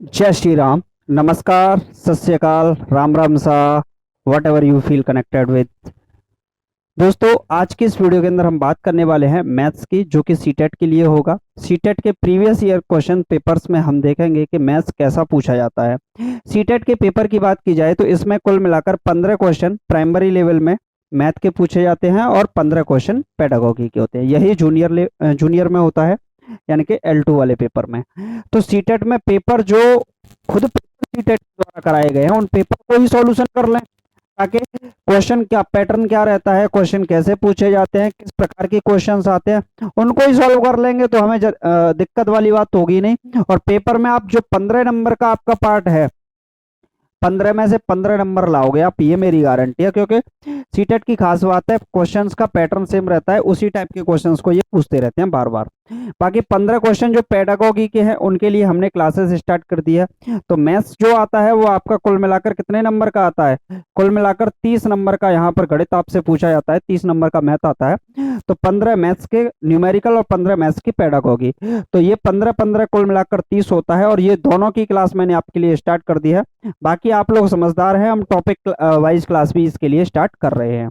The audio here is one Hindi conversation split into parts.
जय श्री राम। नमस्कार, सत श्री अकाल, राम राम सा, what ever you feel connected with. दोस्तों, आज की इस वीडियो के अंदर हम बात करने वाले हैं मैथ्स की, जो कि सीटेट के लिए होगा। सीटेट के प्रीवियस ईयर क्वेश्चन पेपर्स में हम देखेंगे कि मैथ्स कैसा पूछा जाता है। सीटेट के पेपर की बात की जाए तो इसमें कुल मिलाकर 15 क्वेश्चन प्राइमरी लेवल में मैथ के पूछे जाते हैं और 15 क्वेश्चन पेडागोगी के होते हैं। यही जूनियर में होता है, यानी कि L2 वाले पेपर में। तो सीटेट में पेपर जो खुद पेपर सीटेट द्वारा कराए गए हैं, उन पेपर को ही सॉल्यूशन कर लें, ताकि क्वेश्चन क्या पैटर्न क्या रहता है, क्वेश्चन कैसे पूछे जाते हैं, किस प्रकार के क्वेश्चंस आते हैं, उनको ही सॉल्व कर लेंगे तो हमें दिक्कत वाली बात होगी नहीं। और पेपर में आप जो 15 नंबर का आपका पार्ट है, 15 में से 15 नंबर लाओगे आप, ये मेरी गारंटी है। क्योंकि सीटेट की खास बात है, क्वेश्चंस का पैटर्न सेम रहता है, उसी टाइप के क्वेश्चंस को ये पूछते रहते हैं बार बार। बाकी 15 क्वेश्चन जो पेडागोगी के हैं, उनके लिए हमने क्लासेस स्टार्ट कर दी है। तो मैथ्स जो आता है वो आपका कुल मिलाकर कितने नंबर का आता है? कुल मिलाकर 30 नंबर का यहाँ पर गणित आपसे पूछा जाता है, 30 नंबर का मैथ आता है। तो 15 मैथ्स के न्यूमेरिकल और 15 मैथ्स की पेडागोगी। तो ये 15-15 कुल मिलाकर 30 होता है, और ये दोनों की क्लास मैंने आपके लिए स्टार्ट कर दी है। बाकी आप लोग समझदार हैं, हम टॉपिक वाइज क्लास भी इसके लिए स्टार्ट कर रहे हैं।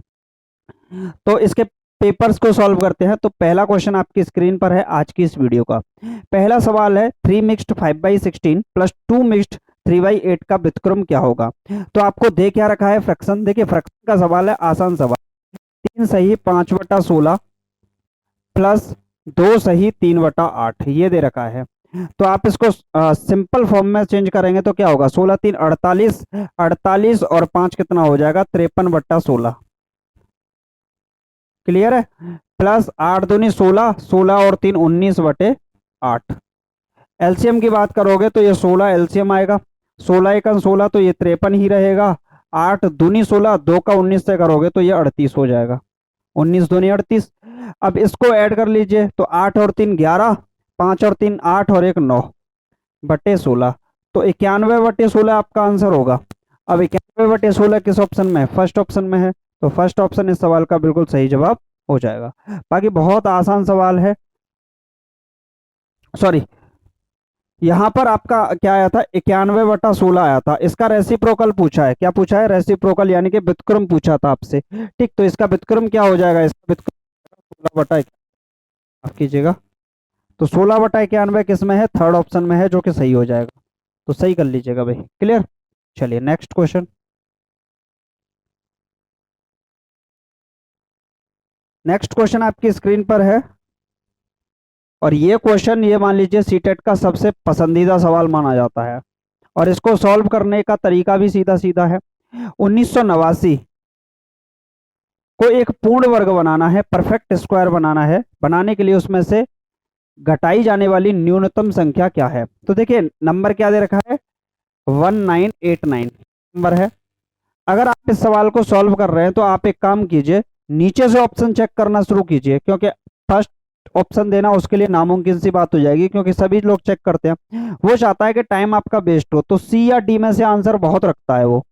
तो इसके पेपर्स को सॉल्व करते हैं। तो पहला क्वेश्चन आपकी स्क्रीन पर है आज की इस वीडियो का। पहला सवाल है 3 मिक्स्ड 5/16 प्लस 2 मिक्स्ड 3/8 का व्युत्क्रम क्या होगा? तो आपको दे क्या रखा है? फ्रैक्शन। देखिए, फ्रैक्शन का सवाल है, आसान सवाल। 3 सही 5/16 प्लस 2 सही 3/8 ये दे रखा है। तो आप इसको सिंपल फॉर्म में चेंज करेंगे तो क्या होगा? 16 3 48, 48 और 5 कितना हो जाएगा? 53/16। क्लियर है? प्लस 8 दूनी 16, 16 और 3 19/8। एलसीएम की बात करोगे तो ये 16 एलसीएम आएगा, 16 एकम 16 तो ये 53 ही रहेगा। 8 दूनी 16, 2 का 19 से करोगे तो ये 38 हो जाएगा, 19 दूनी 38। अब इसको ऐड कर लीजिए तो 8 और 3 11, 5 और 3 8 और 1 9/16। तो 91/16 आपका आंसर होगा। अब 91/16 किस ऑप्शन में है? फर्स्ट ऑप्शन में है। तो फर्स्ट ऑप्शन इस सवाल का बिल्कुल सही जवाब हो जाएगा। बाकी बहुत आसान सवाल है। सॉरी, यहां पर आपका क्या आया था? 91/16 आया था। इसका रेसिप्रोकल पूछा है। क्या पूछा है? रेसिप्रोकल, यानी कि व्युत्क्रम पूछा था आपसे। ठीक, तो इसका व्युत्क्रम क्या हो जाएगा? इसका व्युत्क्रम 16/91 माफ कीजिएगा। तो 16/91 किस में है? थर्ड ऑप्शन में है, जो कि सही हो जाएगा। तो सही कर लीजिएगा भाई। क्लियर? चलिए नेक्स्ट क्वेश्चन। नेक्स्ट क्वेश्चन आपकी स्क्रीन पर है, और ये क्वेश्चन ये मान लीजिए सीटेट का सबसे पसंदीदा सवाल माना जाता है, और इसको सॉल्व करने का तरीका भी सीधा सीधा है। 1989 को एक पूर्ण वर्ग बनाना है, परफेक्ट स्क्वायर बनाना है। बनाने के लिए उसमें से घटाई जाने वाली न्यूनतम संख्या क्या है? तो देखिए, नंबर क्या दे रखा है? 1989 नंबर है। अगर आप इस सवाल को सॉल्व कर रहे हैं तो आप एक काम कीजिए, नीचे से ऑप्शन चेक करना शुरू कीजिए, क्योंकि फर्स्ट ऑप्शन देना उसके लिए नामुमकिन सी बात हो जाएगी, क्योंकि सभी लोग चेक करते हैं। वो चाहता है कि टाइम आपका वेस्ट हो, तो सी या डी में से आंसर बहुत रखता है वो।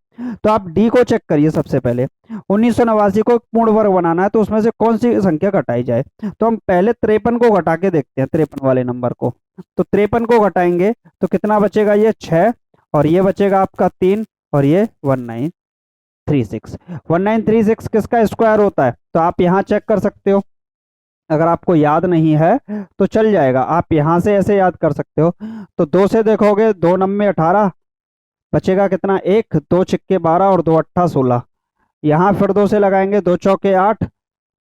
तो आप डी को चेक करिए सबसे पहले। 1989 को पूर्ण वर्ग बनाना है, तो उसमें से कौन सी संख्या घटाई जाए? तो हम पहले 53 को घटा के देखते हैं, 53 वाले नंबर को। तो 53 को घटाएंगे तो कितना बचेगा? ये 6, और ये बचेगा आपका 3, और ये 1936। 1936 किसका स्क्वायर होता है? तो आप यहाँ चेक कर सकते हो। अगर आपको याद नहीं है तो चल जाएगा, आप यहाँ से ऐसे याद कर सकते हो। तो 2 से देखोगे, 2 9 18, बचेगा कितना? 1, 2 छिक्के 12 और 2 अट्ठा 16। यहाँ फिर 2 से लगाएंगे, 2 चौके 8,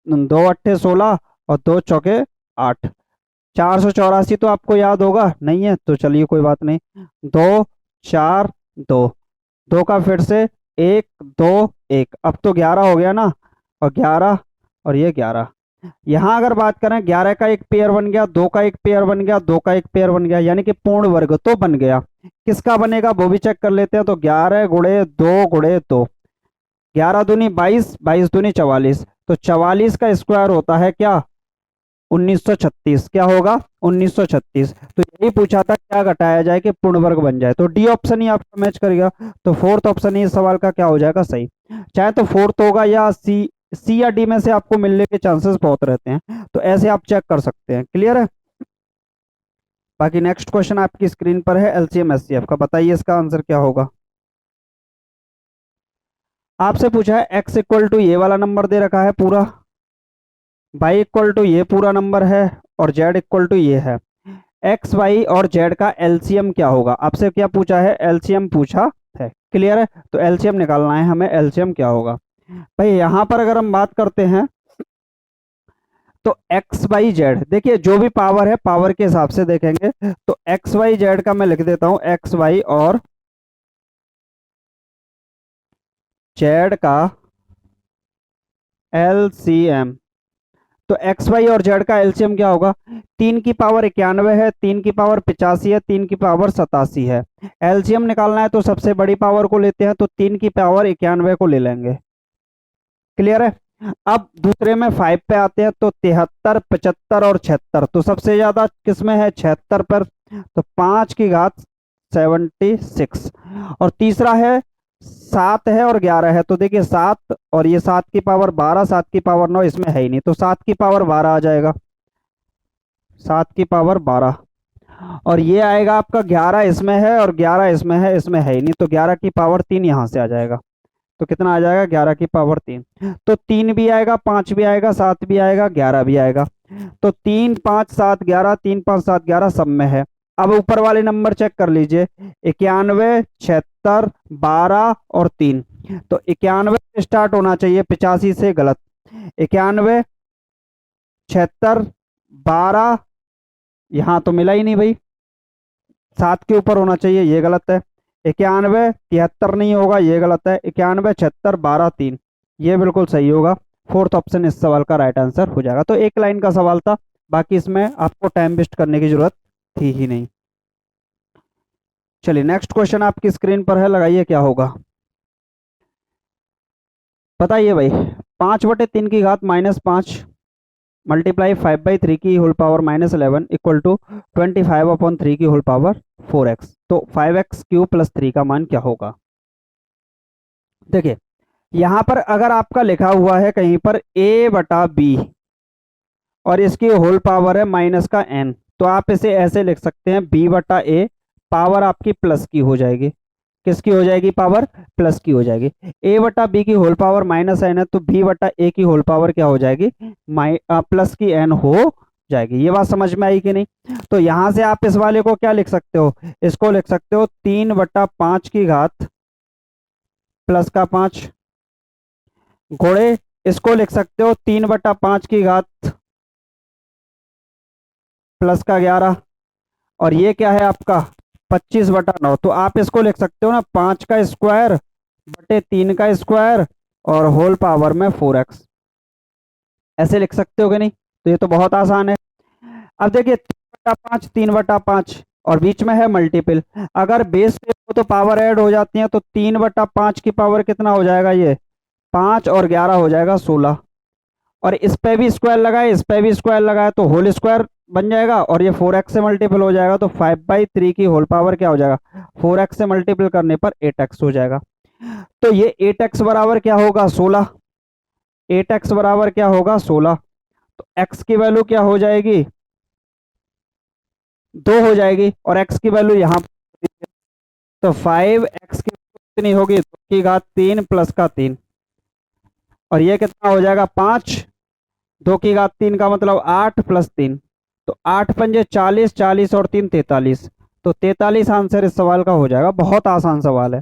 2 अट्ठे 16 और 2 चौके 8। 484 तो आपको याद होगा, नहीं है तो चलिए कोई बात नहीं। 2 4 2, 2 का फिर से 1 2 1, अब तो 11 हो गया ना, और 11 और ये 11। यहाँ अगर बात करें, 11 का एक पेयर बन गया, 2 का एक पेयर बन गया, 2 का एक पेयर बन गया, यानी कि पूर्ण वर्ग तो बन गया। किसका बनेगा वो भी चेक कर लेते हैं। तो 11 गुणे 2 गुणे 2, 11 दूनी 22, 22 दूनी 44। तो 44 का स्क्वायर होता है क्या? 1936। क्या होगा? 1936। तो यही पूछा था, क्या घटाया जाए कि पूर्ण वर्ग बन जाए। तो डी ऑप्शन ही आपका मैच करेगा। तो फोर्थ ऑप्शन ही इस सवाल का क्या हो जाएगा? सही। चाहे तो फोर्थ होगा या सी या डी में से आपको मिलने के चांसेस बहुत रहते हैं, तो ऐसे आप चेक कर सकते हैं। क्लियर है? बाकी नेक्स्ट क्वेश्चन आपकी स्क्रीन पर है एलसीएम एचसीएफ का, बताइए इसका आंसर क्या होगा। आपसे पूछा है x इक्वल टू ये वाला नंबर दे रखा है पूरा, y इक्वल टू ये पूरा नंबर है, और z इक्वल टू ये है। एक्स वाई और जेड का एलसीएम क्या होगा, आपसे क्या पूछा है, एलसीएम पूछा है। क्लियर है, तो एलसीएम निकालना है हमें, एलसीएम क्या होगा। भाई यहां पर अगर हम बात करते हैं तो एक्स वाई जेड, देखिए जो भी पावर है पावर के हिसाब से देखेंगे, तो एक्स वाई जेड का मैं लिख देता हूं एक्स वाई और जेड का एलसीएम। तो एक्स वाई और जेड का एलसीएम क्या होगा, 3 की पावर 91 है, 3 की पावर 85 है, 3 की पावर 87 है। एलसीएम निकालना है तो सबसे बड़ी पावर को लेते हैं, तो 3 की पावर 91 को ले लेंगे। क्लियर है। अब दूसरे में 5 पे आते हैं, तो 73, 75 और 76, तो सबसे ज्यादा किसमें है, 76 पर, तो 5 की घात 76। और तीसरा है 7 है और 11 है, तो देखिए 7 और ये 7 की पावर 12, 7 की पावर 9, इसमें है ही नहीं, तो 7 की पावर 12 आ जाएगा, 7 की पावर 12। और ये आएगा आपका 11 इसमें है और 11 इसमें है, इसमें है ही नहीं, तो 11 की पावर 3 यहाँ से आ जाएगा। तो कितना आ जाएगा, 11 की पावर 3। तो 3 भी आएगा, 5 भी आएगा, 7 भी आएगा, 11 भी आएगा। तो 3 5 7 11, 3 5 7 11 सब में है। अब ऊपर वाले नंबर चेक कर लीजिए, 91, 76, 12 और 3। तो 91 से स्टार्ट होना चाहिए, 85 से गलत। 91, 76, 12, यहाँ तो मिला ही नहीं भाई, 7 के ऊपर होना चाहिए, ये गलत है। 91, 73 नहीं होगा, ये गलत है। 91, 76, 12, 3, ये बिल्कुल सही होगा। फोर्थ ऑप्शन इस सवाल का राइट आंसर हो जाएगा। तो एक लाइन का सवाल था, बाकी इसमें आपको टाइम वेस्ट करने की जरूरत थी ही नहीं। चलिए नेक्स्ट क्वेश्चन आपकी स्क्रीन पर है, लगाइए क्या होगा। बताइए भाई, 5/3 की घात -5 मल्टीप्लाई 5/3 की होल पावर -11 इक्वल टू 25/3 की होल पावर 4x। तो 5x³ + 3 का मान क्या होगा। देखिए यहां पर अगर आपका लिखा हुआ है कहीं पर a/b और इसकी होल पावर है -n, तो आप इसे ऐसे लिख सकते हैं b/a, पावर आपकी प्लस की हो जाएगी। किसकी हो जाएगी, पावर प्लस की हो जाएगी। a/b की होल पावर -n है, तो b/a की होल पावर क्या हो जाएगी, प्लस की n हो जाएगी। ये बात समझ में आई कि नहीं। तो यहां से आप इस वाले को क्या लिख सकते हो, इसको लिख सकते हो 3/5 की घात प्लस का 5 घोड़े, इसको लिख सकते हो 3/5 की घात प्लस का 11, और ये क्या है आपका 25/9। तो आप इसको लिख सकते हो ना 5 का स्क्वायर बटे 3 का स्क्वायर और होल पावर में 4x, ऐसे लिख सकते हो कि नहीं। तो ये तो बहुत आसान है। अब देखिए 3/5, 3/5 और बीच में है मल्टीपल, अगर बेस पे हो तो पावर ऐड हो जाती है, तो 3/5 की पावर कितना हो जाएगा, ये 5 और 11 हो जाएगा 16। और इस पे भी स्क्वायर लगाए, इस पे भी स्क्वायर लगाए, तो होल स्क्वायर बन जाएगा और ये 4x से मल्टीपल हो जाएगा, तो 5/3 की होल पावर क्या हो जाएगा, 4x से मल्टीपल करने पर 8x हो जाएगा। तो ये 8x बराबर क्या होगा, 16। 8x बराबर क्या होगा, 16। तो x की वैल्यू क्या हो जाएगी, 2 हो जाएगी, और x की वैल्यू यहाँ, तो 5x की कितनी होगी, 2 की घात 3 प्लस का 3, और ये कितना हो जाएगा 5, 2 की घात 3 का मतलब 8 प्लस 3, तो 8 पंजे 40, 40 और 3 43, तो 43 आंसर इस सवाल का हो जाएगा। बहुत आसान सवाल है।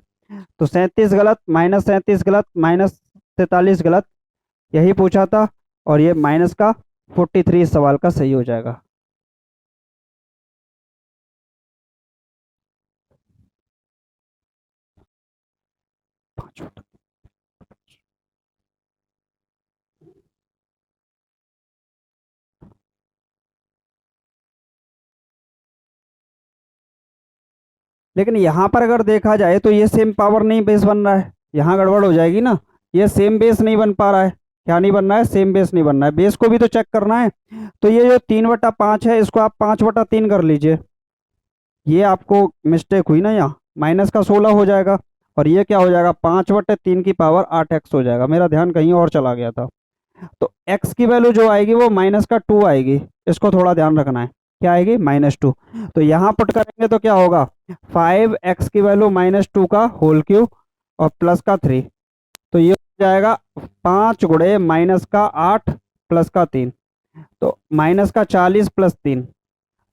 तो 37 गलत, -37 गलत, -43 गलत, यही पूछा था, और ये माइनस का 43 इस सवाल का सही हो जाएगा। लेकिन यहाँ पर अगर देखा जाए तो ये सेम पावर नहीं बेस बन रहा है, यहाँ गड़बड़ हो जाएगी ना। ये सेम बेस नहीं बन पा रहा है, क्या नहीं बन रहा है, सेम बेस नहीं बन रहा है, बेस को भी तो चेक करना है। तो ये जो 3/5 है, इसको आप 5/3 कर लीजिए, ये आपको मिस्टेक हुई ना, यहाँ माइनस का 16 हो जाएगा, और ये क्या हो जाएगा 5/3 की पावर 8x हो जाएगा। मेरा ध्यान कहीं और चला गया था। तो x की वैल्यू जो आएगी वो -2 आएगी, इसको थोड़ा ध्यान रखना है। क्या आएगी -2। तो यहाँ पुट करेंगे तो क्या होगा 5x की वैल्यू -2 का होल क्यूब और प्लस का 3। तो ये हो जाएगा 5 गुणे माइनस का 8 प्लस का 3, तो माइनस का 40 प्लस 3,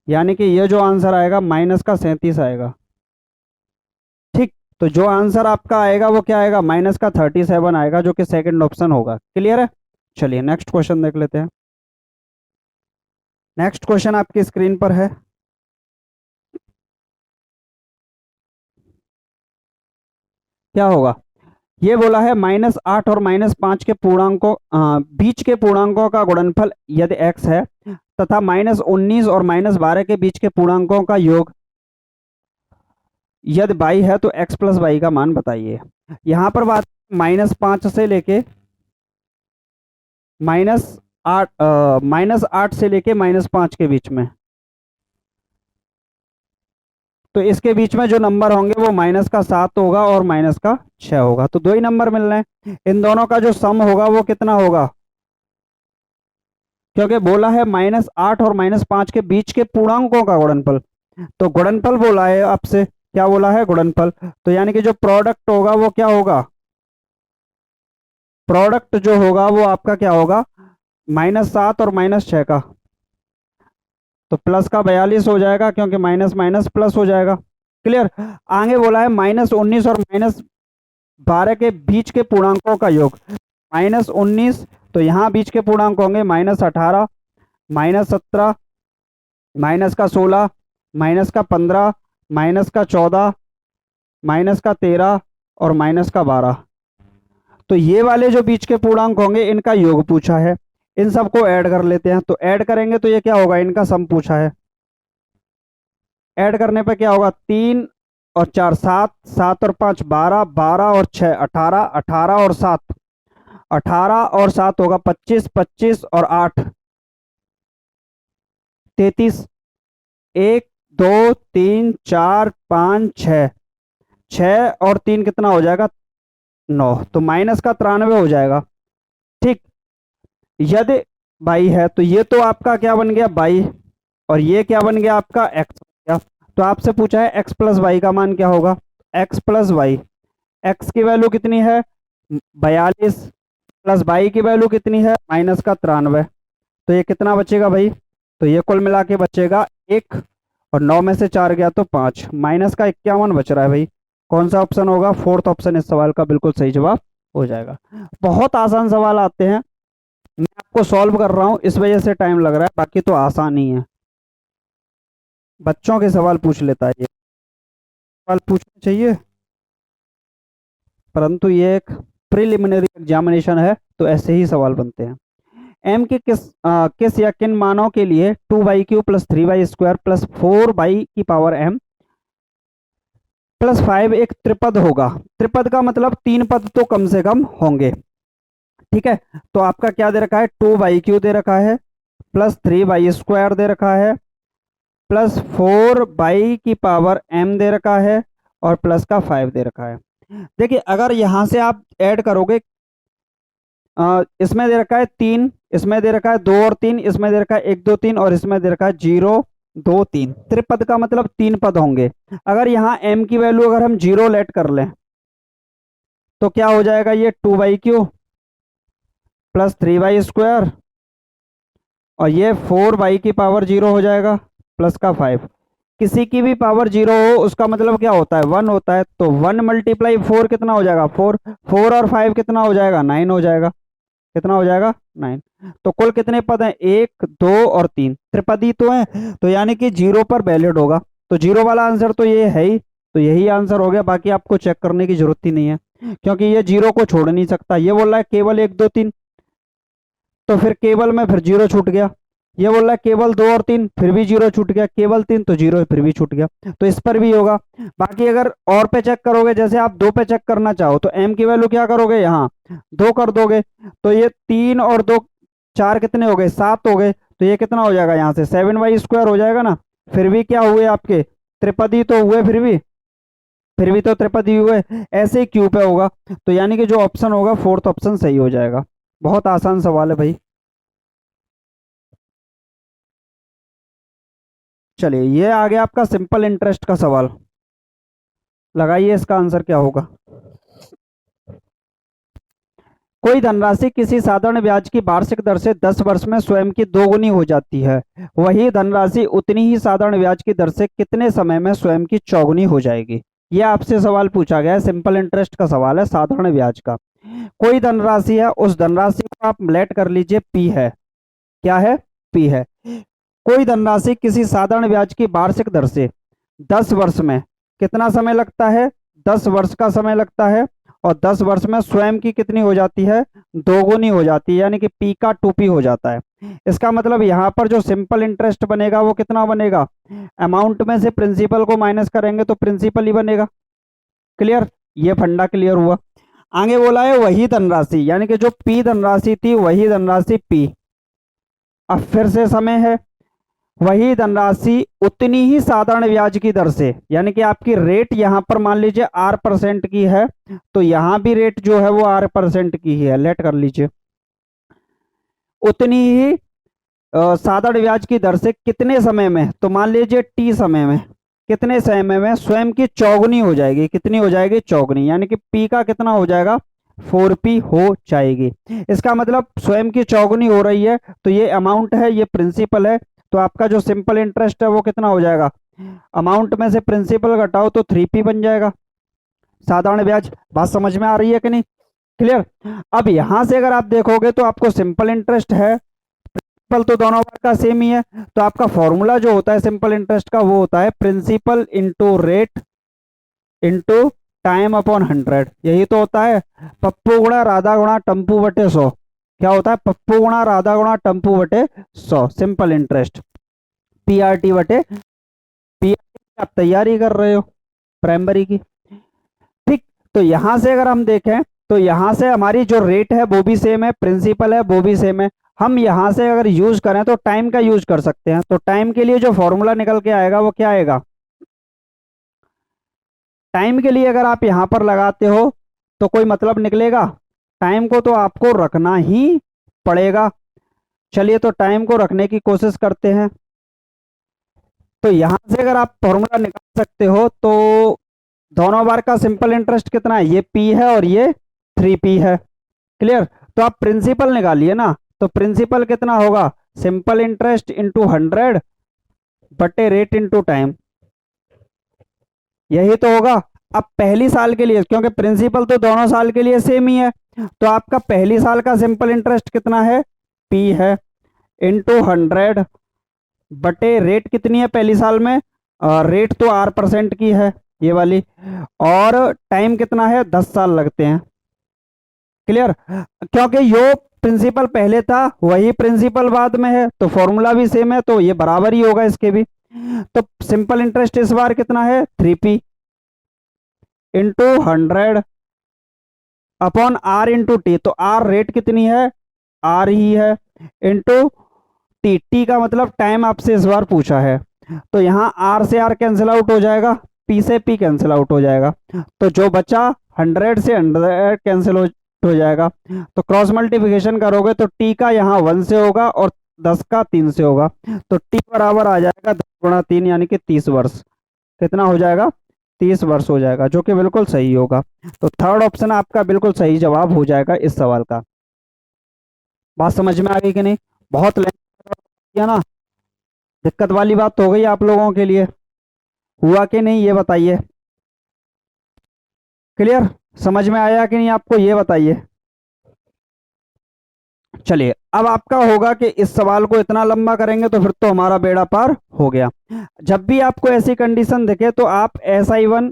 यानी कि ये जो आंसर आएगा माइनस का 37 आएगा। ठीक, तो जो आंसर आपका आएगा वो क्या आएगा माइनस का 37 आएगा, जो कि सेकंड ऑप्शन होगा। क्लियर है? चलिए नेक्स्ट क्वेश्चन देख लेते हैं। नेक्स्ट क्वेश्चन आपकी स्क्रीन पर है। क्या होगा, ये बोला है -8 और -5 के पूर्णांकों बीच के पूर्णांकों का गुणनफल यदि x है तथा -19 और -12 के बीच के पूर्णांकों का योग यदि y है तो x प्लस वाई का मान बताइए। यहाँ पर बात -5 से लेके -8 से लेके -5 के बीच में, तो इसके बीच में जो नंबर होंगे वो माइनस का 7 होगा और माइनस का 6 होगा, तो दो ही नंबर मिल रहे हैं। इन दोनों का जो सम होगा वो कितना होगा, क्योंकि बोला है -8 और -5 के बीच के पूर्णांकों का गुणनफल, तो गुणनफल बोला है आपसे, क्या बोला है गुणनफल, तो यानी कि जो प्रोडक्ट होगा वो क्या होगा, प्रोडक्ट जो होगा वो आपका क्या होगा -7 और -6 का, तो प्लस का 42 हो जाएगा, क्योंकि माइनस माइनस प्लस हो जाएगा। क्लियर? आगे बोला है -19 और -12 के बीच के पूर्णांकों का योग, -19, तो यहाँ बीच के पूर्णांक होंगे -18, -17, माइनस का 16, माइनस का 15, माइनस का 14, माइनस का 13 और माइनस का 12। तो ये वाले जो बीच के पूर्णांक होंगे इनका योग पूछा है, इन सबको ऐड कर लेते हैं। तो ऐड करेंगे तो ये क्या होगा, इनका सम पूछा है। ऐड करने पे क्या होगा 3 और 4 7, 7 और 5 12, 12 और 6 18, 18 और 7 18 और 7 होगा 25, 25 और 8 33, 1 2 3 4 5 6, 6 और 3 कितना हो जाएगा 9, तो माइनस का 93 हो जाएगा। ठीक, यदि बाई है तो ये तो आपका क्या बन गया बाई, और ये क्या बन गया आपका एक्स बन गया। तो आपसे पूछा है एक्स प्लस वाई का मान क्या होगा, एक्स प्लस वाई, एक्स की वैल्यू कितनी है 42 प्लस वाई की वैल्यू कितनी है माइनस का 93, तो ये कितना बचेगा भाई, तो ये कुल मिला के बचेगा 1 और 9 में से 4 गया तो 5, माइनस का 51 बच रहा है भाई। कौन सा ऑप्शन होगा, फोर्थ ऑप्शन इस सवाल का बिल्कुल सही जवाब हो जाएगा। बहुत आसान सवाल आते हैं, मैं आपको सॉल्व कर रहा हूं इस वजह से टाइम लग रहा है, बाकी तो आसान ही है। बच्चों के सवाल पूछ लेता है ये, सवाल पूछने चाहिए, परंतु ये एक प्रिलिमिनरी एग्जामिनेशन है तो ऐसे ही सवाल बनते हैं। m के किस या किन मानों के लिए 2y³ plus 3y² plus 4y की पावर m प्लस 5 एक त्रिपद होगा। त्रिपद का मतलब 3 पद तो कम से कम होंगे। ठीक है, तो आपका क्या दे रखा है 2y³ दे रखा है, प्लस 3y² दे रखा है, प्लस 4y की पावर m दे रखा है और प्लस का 5 दे रखा है। देखिए अगर यहां से आप ऐड करोगे, इसमें दे रखा है 3, इसमें दे रखा है 2 और 3, इसमें दे रखा है 1 2 3 और इसमें दे रखा है 0 2 3, त्रिपद का मतलब 3 पद होंगे। अगर यहाँ m की वैल्यू अगर हम 0 लेट कर लें तो क्या हो जाएगा, ये 2y³ प्लस 3y² और ये 4y की पावर 0 हो जाएगा प्लस का 5। किसी की भी पावर 0 हो उसका मतलब क्या होता है 1 होता है, तो 1 मल्टीप्लाई 4 कितना हो जाएगा 4, 4 और 5 कितना हो जाएगा 9 हो जाएगा, कितना हो जाएगा 9। तो कुल कितने पद हैं 1 2 और 3, त्रिपदी तो है, तो यानी कि 0 पर वैलिड होगा, तो 0 वाला आंसर तो ये है ही, तो यही आंसर हो गया, बाकी आपको चेक करने की जरूरत ही नहीं है क्योंकि ये 0 को छोड़ नहीं सकता। ये बोल रहा है केवल 1 2 3, तो फिर केवल में फिर 0 छूट गया। ये बोल रहा है केवल 2 और 3, फिर भी 0 छूट गया, केवल 3 तो 0 फिर भी छूट गया, तो इस पर भी होगा। बाकी अगर और पे चेक करोगे, जैसे आप 2 पे चेक करना चाहो तो m की वैल्यू क्या करोगे यहाँ 2 कर दोगे, तो ये 3 और 2 4 कितने हो गए 7 हो गए, तो ये कितना हो जाएगा यहाँ से 7y² हो जाएगा ना। फिर भी क्या हुए आपके त्रिपदी तो हुए, फिर भी तो त्रिपदी हुए, ऐसे ही क्यू पे होगा, तो यानी कि जो ऑप्शन होगा फोर्थ ऑप्शन सही हो जाएगा। बहुत आसान सवाल है भाई। चलिए ये आ गया आपका सिंपल इंटरेस्ट का सवाल। लगाइए इसका आंसर क्या होगा। कोई धनराशि किसी साधारण ब्याज की वार्षिक दर से 10 वर्ष में स्वयं की दोगुनी हो जाती है, वही धनराशि उतनी ही साधारण ब्याज की दर से कितने समय में स्वयं की चौगुनी हो जाएगी। यह आपसे सवाल पूछा गया है, सिंपल इंटरेस्ट का सवाल है, साधारण ब्याज का। कोई धनराशि है, उस धनराशि को आप लेट कर लीजिए पी है। क्या है? पी है। कोई धनराशि किसी साधारण ब्याज की वार्षिक दर से 10 वर्ष में कितना समय लगता है? 10 वर्ष का समय लगता है, और 10 वर्ष में स्वयं की कितनी हो जाती है? दोगुनी हो जाती है, यानी कि पी का 2p हो जाता है। इसका मतलब यहाँ पर जो सिंपल इंटरेस्ट बनेगा वो कितना बनेगा? अमाउंट में से प्रिंसिपल को माइनस करेंगे तो प्रिंसिपल ही बनेगा। क्लियर? ये फंडा क्लियर हुआ। आगे बोला है वही धनराशि, यानी कि जो पी धनराशि थी वही धनराशि पी। अब फिर से समय है, वही धनराशि उतनी ही साधारण ब्याज की दर से, यानी कि आपकी रेट यहां पर मान लीजिए R% की है, तो यहां भी रेट जो है वो R% की ही है, लेट कर लीजिए। उतनी ही साधारण ब्याज की दर से कितने समय में? तो मान लीजिए T समय में। कितने समय में? स्वयं की चौगुनी हो जाएगी। कितनी हो जाएगी? चौगुनी, यानी कि P का कितना हो जाएगा? 4p हो जाएगी। इसका मतलब स्वयं की चौगुनी हो रही है, तो ये अमाउंट है, ये प्रिंसिपल है, तो आपका जो सिंपल इंटरेस्ट है वो कितना हो जाएगा? अमाउंट में से प्रिंसिपल घटाओ तो 3p बन जाएगा, साधारण ब्याज। बात समझ में आ रही है कि नहीं? क्लियर? अब यहां से अगर आप देखोगे तो आपको सिंपल इंटरेस्ट है, प्रिंसिपल तो दोनों बार का सेम ही है, तो आपका फॉर्मूला जो होता है सिंपल इंटरेस्ट का वो होता है principal into rate into time upon 100। यही तो होता है पप्पू गुणा राधा गुणा टम्पू बटे 100। क्या होता है? पप्पू गुणा राधा गुणा टम्पू बटे 100, सिंपल इंटरेस्ट। पीआरटी बटे पीआरटी। आप तैयारी कर रहे हो प्राइमरी की, ठीक? तो यहां से अगर हम देखें तो यहां से हमारी जो रेट है वो भी सेम है, प्रिंसिपल है वो भी सेम है। हम यहां से अगर यूज करें तो टाइम का यूज कर सकते हैं, तो टाइम के लिए जो फॉर्मूला निकल के आएगा वो क्या आएगा? टाइम के लिए अगर आप यहां पर लगाते हो तो कोई मतलब निकलेगा? टाइम को तो आपको रखना ही पड़ेगा। चलिए तो टाइम को रखने की कोशिश करते हैं। तो यहां से अगर आप फॉर्मूला निकाल सकते हो तो दोनों बार का सिंपल इंटरेस्ट कितना है? ये पी है और ये 3p है। क्लियर? तो आप प्रिंसिपल निकालिए ना, तो प्रिंसिपल कितना होगा? सिंपल इंटरेस्ट इंटू 100 बटे रेट इंटू टाइम, यही तो होगा। अब पहली साल के लिए, क्योंकि प्रिंसिपल तो दोनों साल के लिए सेम ही है, तो आपका पहली साल का सिंपल इंटरेस्ट कितना है? p है, इंटू 100 बटे रेट कितनी है पहली साल में? रेट तो R% की है ये वाली, और टाइम कितना है? 10 साल लगते हैं। क्लियर? क्योंकि यो प्रिंसिपल पहले था वही प्रिंसिपल बाद में है, तो फॉर्मूला भी सेम है, तो ये बराबर ही होगा इसके भी। तो सिंपल इंटरेस्ट इस बार कितना है? 3p into 100 upon R into T. तो R रेट कितनी है? R ही है, इंटू टी। टी का मतलब टाइम आपसे इस बार पूछा है, तो यहाँ R से R कैंसिल आउट हो जाएगा, P से P कैंसिल आउट हो जाएगा, तो जो बचा 100 से 100 कैंसिल हो जाएगा। तो क्रॉस मल्टीप्लिकेशन करोगे तो T का यहाँ 1 से होगा और 10 का 3 से होगा, तो T बराबर आ जाएगा 10 गुणा 3, यानी कि 30 वर्ष। कितना हो जाएगा? 30 वर्ष हो जाएगा, जो कि बिल्कुल सही होगा। तो थर्ड ऑप्शन आपका बिल्कुल सही जवाब हो जाएगा इस सवाल का। बात समझ में आ गई कि नहीं? बहुत किया ना, दिक्कत वाली बात हो गई आप लोगों के लिए, हुआ कि नहीं ये बताइए? क्लियर? समझ में आया कि नहीं आपको, ये बताइए। चलिए अब आपका होगा कि इस सवाल को इतना लंबा करेंगे तो फिर तो हमारा बेड़ा पार हो गया। जब भी आपको ऐसी कंडीशन दिखे तो आप SI1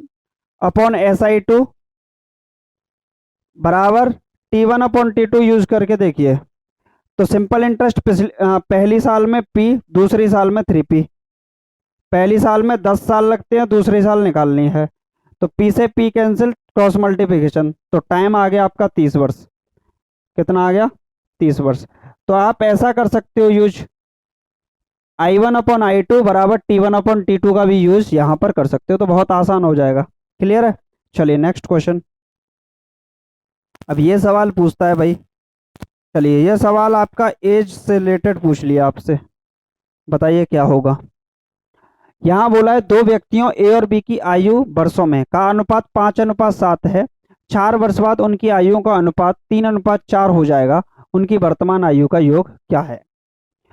अपॉन SI2 बराबर T1 अपॉन T2 यूज करके देखिए। तो सिंपल इंटरेस्ट पहली साल में P, दूसरी साल में 3p। पहली साल में 10 साल लगते हैं, दूसरी साल निकालनी है, तो P से P कैंसिल, क्रॉस मल्टीप्लिकेशन, तो टाइम आ गया आपका 30 वर्ष। कितना आ गया? 30 वर्ष। तो आप ऐसा कर सकते हो यूज, I1 अपॉन I2 बराबर T1 अपॉन T2 का भी यूज यहां पर कर सकते हो, तो बहुत आसान हो जाएगा। क्लियर है? चलिए नेक्स्ट क्वेश्चन। अब ये सवाल पूछता है भाई, चलिए ये सवाल आपका एज से रिलेटेड पूछ लिया आपसे, बताइए क्या होगा। यहाँ बोला है दो व्यक्तियों ए और बी की आयु वर्षों में का अनुपात 5:7 है। 4 वर्ष बाद उनकी आयु का अनुपात 3:4 हो जाएगा। उनकी वर्तमान आयु का योग क्या है?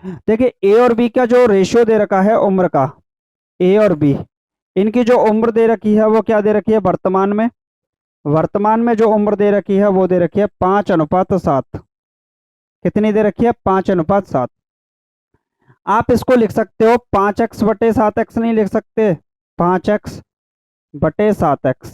देखिए ए और बी का जो रेशियो दे रखा है उम्र का, ए और बी, इनकी जो उम्र दे रखी है वो क्या दे रखी है वर्तमान में? वर्तमान में जो उम्र दे रखी है वो दे रखी है 5:7। कितनी दे रखी है? 5:7। आप इसको लिख सकते हो 5x/7x, नहीं लिख सकते? 5x/7x।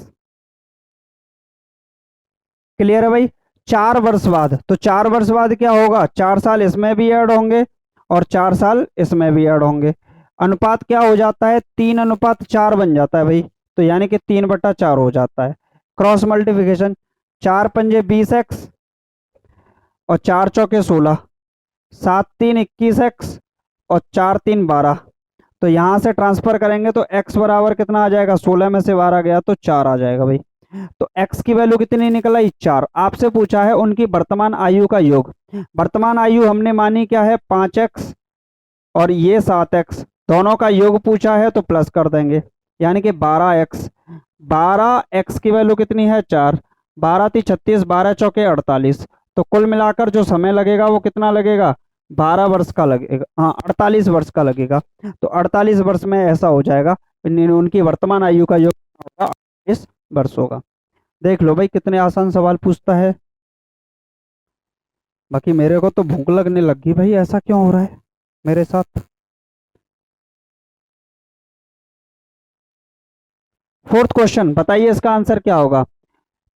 क्लियर है भाई? 4 वर्ष बाद, तो 4 वर्ष बाद क्या होगा? 4 साल इसमें भी ऐड होंगे और 4 साल इसमें भी ऐड होंगे। अनुपात क्या हो जाता है? 3:4 बन जाता है भाई। तो यानी कि 3/4 हो जाता है। क्रॉस मल्टीप्लिकेशन, 4×5 20x और 4×4 16, 7×3 21x और 4×3 12। तो यहाँ से ट्रांसफर करेंगे तो x बराबर कितना आ जाएगा? 16 में से 12 गया तो 4 आ जाएगा भाई। तो x की वैल्यू कितनी निकल आई? 4। आपसे पूछा है उनकी वर्तमान आयु का योग। वर्तमान आयु हमने मानी क्या है? 5x और ये 7x, दोनों का योग पूछा है तो प्लस कर देंगे, यानी कि 12x। 12x की वैल्यू कितनी है? 4। 12×3 36, 12×4 48। तो कुल मिलाकर जो समय लगेगा वो कितना लगेगा? 12 वर्ष का लगेगा, हाँ 48 वर्ष का लगेगा। तो 48 वर्ष में ऐसा हो जाएगा, उनकी वर्तमान आयु का योग होगा 48 वर्ष होगा। देख लो भाई कितने आसान सवाल पूछता है। बाकी मेरे को तो भूख लगने लगी भाई, ऐसा क्यों हो रहा है मेरे साथ? फोर्थ क्वेश्चन, बताइए इसका आंसर क्या होगा?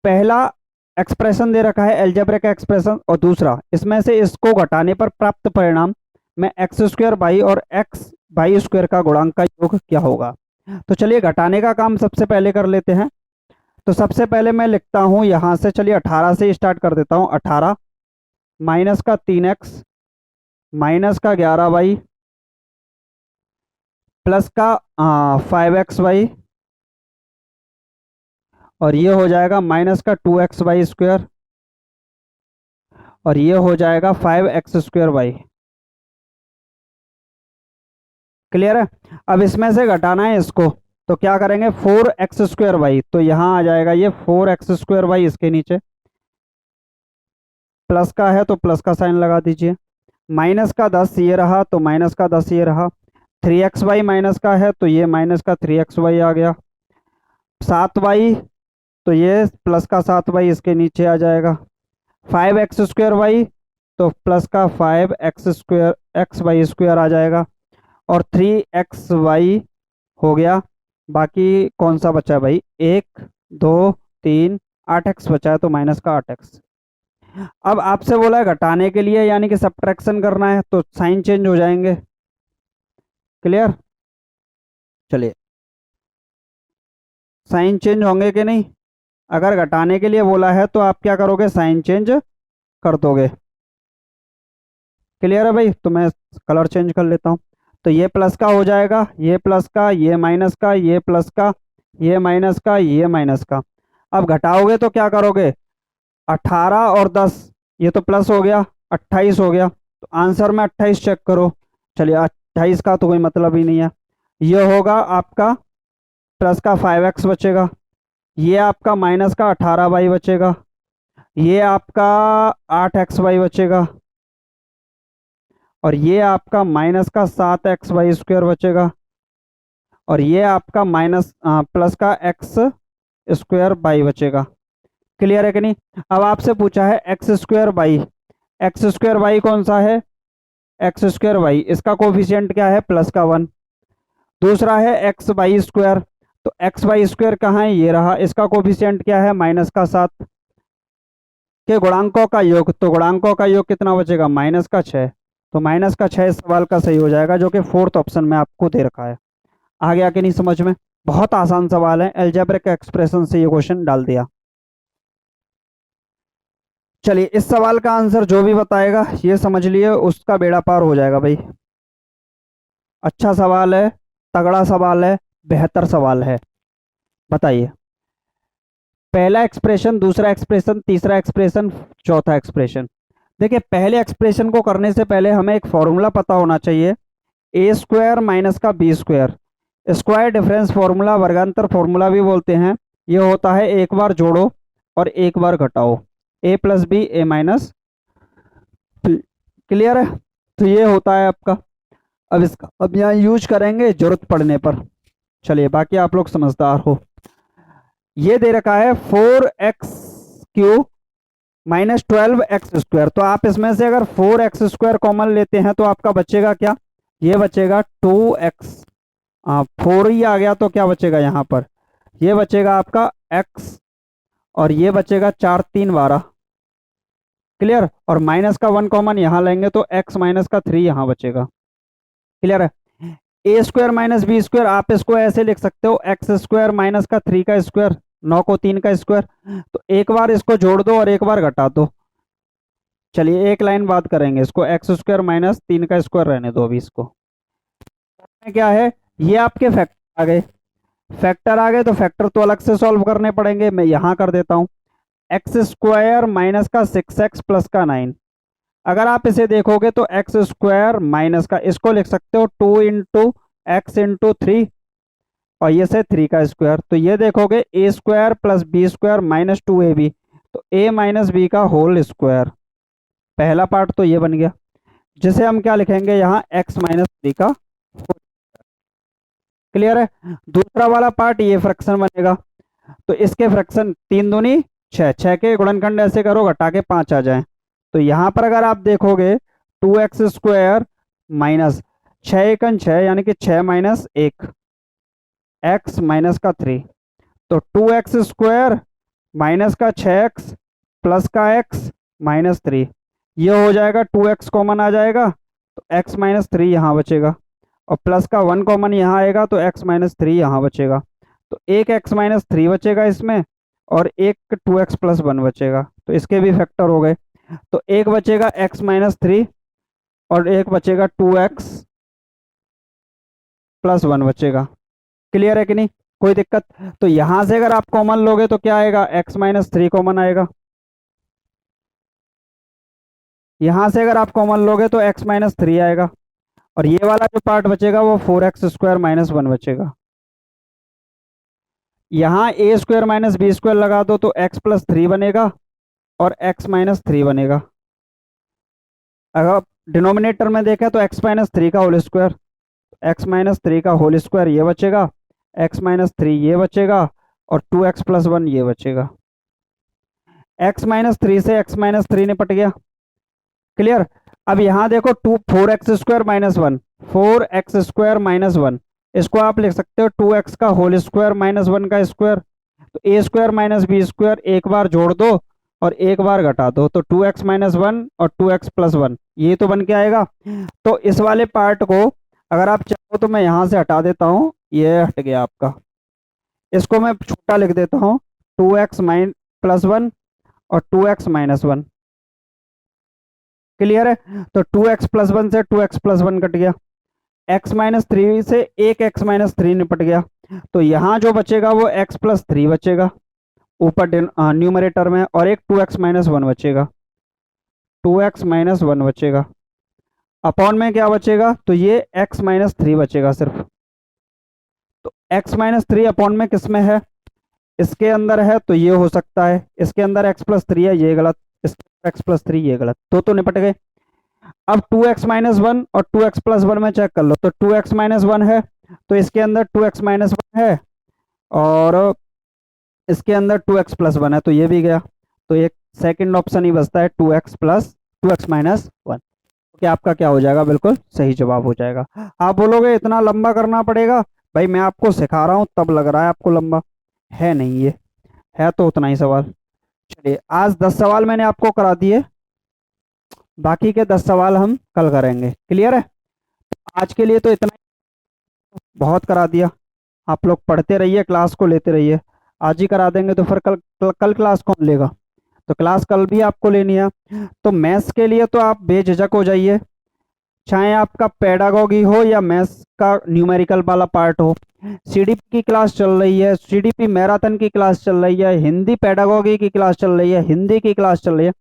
पहला एक्सप्रेशन दे रखा है एल्जेब्रिक एक्सप्रेशन, और दूसरा इसमें से इसको घटाने पर प्राप्त परिणाम में x² और x² का गुणांक का योग क्या होगा? तो चलिए घटाने का काम सबसे पहले कर लेते हैं। तो सबसे पहले मैं लिखता हूं यहां से, चलिए 18 से स्टार्ट कर देता हूं। 18 माइनस का 3x माइनस का 11y प्लस का 5xy, और ये हो जाएगा माइनस का 2xy² और ये हो जाएगा 5x²y। क्लियर है? अब इसमें से घटाना है इसको, तो क्या करेंगे? 4x²y, तो यहाँ आ जाएगा ये 4x²y, इसके नीचे प्लस का है तो प्लस का साइन लगा दीजिए। माइनस का 10 ये रहा तो माइनस का 10 ये रहा। 3xy माइनस का है तो ये माइनस का 3xy आ गया। 7y, तो ये प्लस का 7y इसके नीचे आ जाएगा। 5x²y, तो प्लस का 5x² आ जाएगा। और 3xy हो गया। बाकी कौन सा बचा है भाई? 1 2 3 8x बचा है, तो माइनस का 8x। अब आपसे बोला है घटाने के लिए, यानी कि सब्ट्रैक्शन करना है, तो साइन चेंज हो जाएंगे। क्लियर? चलिए साइन चेंज होंगे कि नहीं? अगर घटाने के लिए बोला है तो आप क्या करोगे? साइन चेंज कर दोगे। क्लियर है भाई? तो मैं कलर चेंज कर लेता हूँ। तो ये प्लस का हो जाएगा, ये प्लस का, ये माइनस का, ये प्लस का, ये माइनस का, ये माइनस का। अब घटाओगे तो क्या करोगे? 18 और 10, ये तो प्लस हो गया, 28 हो गया। तो आंसर में 28 चेक करो। चलिए 28 का तो कोई मतलब ही नहीं है। ये होगा आपका प्लस का 5x बचेगा, ये आपका माइनस का 18y बचेगा, ये आपका 8xy बचेगा, और ये आपका माइनस का 7xy² बचेगा, और ये आपका माइनस प्लस का x² बचेगा। क्लियर है कि नहीं? अब आपसे पूछा है x²y, x²y कौन सा है? x²y, इसका कोफिशिएंट क्या है? प्लस का 1। दूसरा है xy², तो xy² कहाँ है? ये रहा, इसका कोफिशिएंट क्या है? माइनस का 7। के गुणांकों का योग, तो गुणांकों का योग कितना बचेगा? माइनस का 6। तो माइनस का 6 इस सवाल का सही हो जाएगा, जो कि फोर्थ ऑप्शन में आपको दे रखा है। आ गया कि नहीं समझ में? बहुत आसान सवाल है, अलजेब्रिक एक्सप्रेशन से ये क्वेश्चन डाल दिया। चलिए इस सवाल का आंसर जो भी बताएगा ये समझ लिए उसका बेड़ा पार हो जाएगा भाई। अच्छा सवाल है, तगड़ा सवाल है, बेहतर सवाल है। बताइए, पहला एक्सप्रेशन, दूसरा एक्सप्रेशन, तीसरा एक्सप्रेशन, चौथा एक्सप्रेशन। देखिए पहले एक्सप्रेशन को करने से पहले हमें एक फॉर्मूला पता होना चाहिए, a² माइनस का b²। स्क्वायर डिफरेंस फॉर्मूला, वर्गांतर फॉर्मूला भी बोलते हैं। ये होता है एक बार जोड़ो और एक बार घटाओ, a plus b a minus. Clear है? तो ये होता है आपका। अब यहाँ यूज करेंगे जरूरत पड़ने पर। चलिए, बाकी आप लोग समझदार हो। ये दे रखा है 4x³ माइनस 12x²। तो आप इसमें से अगर 4x² कॉमन लेते हैं तो आपका बचेगा क्या? ये बचेगा 2x। 4 ही आ गया तो क्या बचेगा यहाँ पर? ये बचेगा आपका x, और ये बचेगा 4 3 12। क्लियर? और माइनस का 1 कॉमन यहाँ लेंगे तो x माइनस का 3 यहाँ बचेगा। क्लियर है? a² माइनस b², आप इसको ऐसे लिख सकते हो x² माइनस का 3 का स्क्वायर, 9 को 3 का स्क्वायर। तो एक बार इसको जोड़ दो और एक बार घटा दो। चलिए एक लाइन बात करेंगे इसको, x² माइनस 3 का स्क्वायर रहने दो अभी इसको। क्या है? ये आपके फैक्टर आ गए। फैक्टर आ गए तो फैक्टर तो अलग से सॉल्व करने पड़ेंगे, मैं यहाँ कर देता हूँ। x² माइनस का 6x प्लस का 9। अगर आप इसे देखोगे तो x² माइनस का, इसको लिख सकते हो 2 इंटू एक्स इंटू 3, और ये से 3 का स्क्वायर। तो ये देखोगे a² plus b² minus 2ab, तो a माइनस बी का होल स्क्वायर। पहला पार्ट तो ये बन गया, जिसे हम क्या लिखेंगे यहाँ, x माइनस 3 का। क्लियर है? दूसरा वाला पार्ट ये फ्रैक्शन बनेगा, तो इसके फ्रैक्शन 3 दूनी 6, 6 के गुणनखंड ऐसे करो घटा के 5 आ जाए। तो यहाँ पर अगर आप देखोगे 2x² माइनस 6 एकन 6, यानी कि 6 माइनस 1, x माइनस का 3। तो 2x² माइनस का 6x प्लस का x माइनस 3, ये हो जाएगा 2x कॉमन आ जाएगा तो x माइनस 3 यहाँ बचेगा, और प्लस का 1 कॉमन यहाँ आएगा तो x माइनस 3 यहाँ बचेगा। तो एक x माइनस 3 बचेगा इसमें, और एक 2x प्लस 1 बचेगा, तो इसके भी फैक्टर हो गए। तो एक बचेगा x माइनस 3 और एक बचेगा 2x प्लस 1 बचेगा। क्लियर है कि नहीं? कोई दिक्कत? तो यहां से अगर आप कॉमन लोगे तो क्या आएगा, x माइनस 3 कॉमन आएगा। यहां से अगर आप कॉमन लोगे तो x माइनस 3 आएगा, और ये वाला जो पार्ट बचेगा वो 4x² माइनस 1 बचेगा। यहाँ a² माइनस b² लगा दो तो x प्लस 3 बनेगा और x माइनस 3 बनेगा। अगर डिनोमिनेटर में देखें तो x माइनस 3 का होल स्क्वायर, x माइनस 3 का होल स्क्वायर ये बचेगा, x माइनस 3 ये बचेगा, और 2x प्लस 1 ये बचेगा। x माइनस 3 से x माइनस 3 निपट गया। क्लियर? अब यहाँ देखो 4x² माइनस 1, 4x² माइनस 1, इसको आप लिख सकते हो 2x का होल स्क्वायर माइनस 1 का स्क्वायर। तो a² माइनस b² एक बार जोड़ दो और एक बार घटा दो, तो 2x माइनस 1 और 2x प्लस 1 ये तो बन के आएगा। तो इस वाले पार्ट को अगर आप चाहो तो मैं यहाँ से हटा देता हूँ, ये हट गया आपका। इसको मैं छोटा लिख देता हूँ, 2x प्लस 1 और 2x माइनस 1। क्लियर है? तो 2x प्लस 1 से 2x प्लस 1 कट गया, x माइनस 3 से एक x माइनस 3 निपट गया। तो यहाँ जो बचेगा वो x प्लस 3 बचेगा ऊपर न्यूमरेटर में, और एक 2x माइनस 1 बचेगा, 2x माइनस 1 बचेगा। अपॉन में क्या बचेगा, तो ये x माइनस 3 बचेगा सिर्फ। तो x माइनस 3 अपॉन में किस में है, इसके अंदर है, तो ये हो सकता है। इसके अंदर x प्लस 3 है, ये गलत। इसके x प्लस 3 ये गलत, तो निपट गए। अब 2x माइनस 1 और 2x प्लस 1 में चेक कर लो, तो 2x माइनस 1 है तो इसके अंदर 2x माइनस 1 है, और इसके अंदर 2x प्लस 1 है, तो ये भी गया। तो एक सेकंड ऑप्शन ही बचता है 2x माइनस 1। क्या आपका क्या हो जाएगा, बिल्कुल सही जवाब हो जाएगा। आप बोलोगे इतना लंबा करना पड़ेगा, भाई मैं आपको सिखा रहा हूँ तब लग रहा है आपको लंबा, है नहीं, ये है तो उतना ही सवाल। चलिए आज 10 सवाल मैंने आपको करा दिए, बाकी के 10 सवाल हम कल करेंगे। क्लियर है? आज के लिए तो इतना ही, बहुत करा दिया। आप लोग पढ़ते रहिए, क्लास को लेते रहिए। आज ही करा देंगे तो फिर कल क्लास कौन लेगा? तो क्लास कल भी आपको लेनी है। तो मैथ्स के लिए तो आप बेझिझक हो जाइए, चाहे आपका पेडागोगी हो या मैथ्स का न्यूमेरिकल वाला पार्ट हो। सीडीपी की क्लास चल रही है, सीडीपी मैराथन की क्लास चल रही है, हिंदी पेडागोगी की क्लास चल रही है, हिंदी की क्लास चल रही है,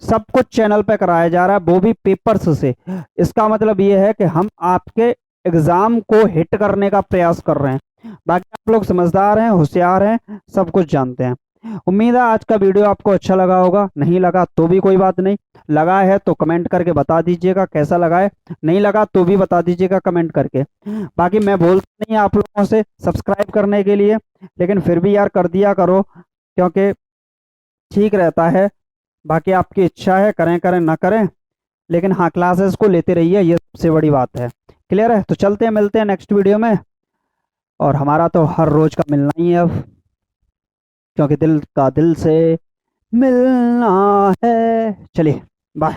सब कुछ चैनल पे कराया जा रहा है, वो भी पेपर्स से। इसका मतलब ये है कि हम आपके एग्जाम को हिट करने का प्रयास कर रहे हैं। बाकी आप लोग समझदार हैं, होशियार हैं, सब कुछ जानते हैं। उम्मीद है आज का वीडियो आपको अच्छा लगा होगा, नहीं लगा तो भी कोई बात नहीं, लगा है तो कमेंट करके बता दीजिएगा कैसा लगा है, नहीं लगा तो भी बता दीजिएगा कमेंट करके। बाकी मैं बोलता नहीं आप लोगों से सब्सक्राइब करने के लिए, लेकिन फिर भी यार कर दिया करो, क्योंकि ठीक रहता है। बाकी आपकी इच्छा है, करें करें ना करें, लेकिन हाँ क्लासेस को लेते रहिए, ये सबसे बड़ी बात है। क्लियर है? तो चलते हैं, मिलते हैं नेक्स्ट वीडियो में। और हमारा तो हर रोज का मिलना ही है अब, क्योंकि दिल का दिल से मिलना है। चलिए, बाय।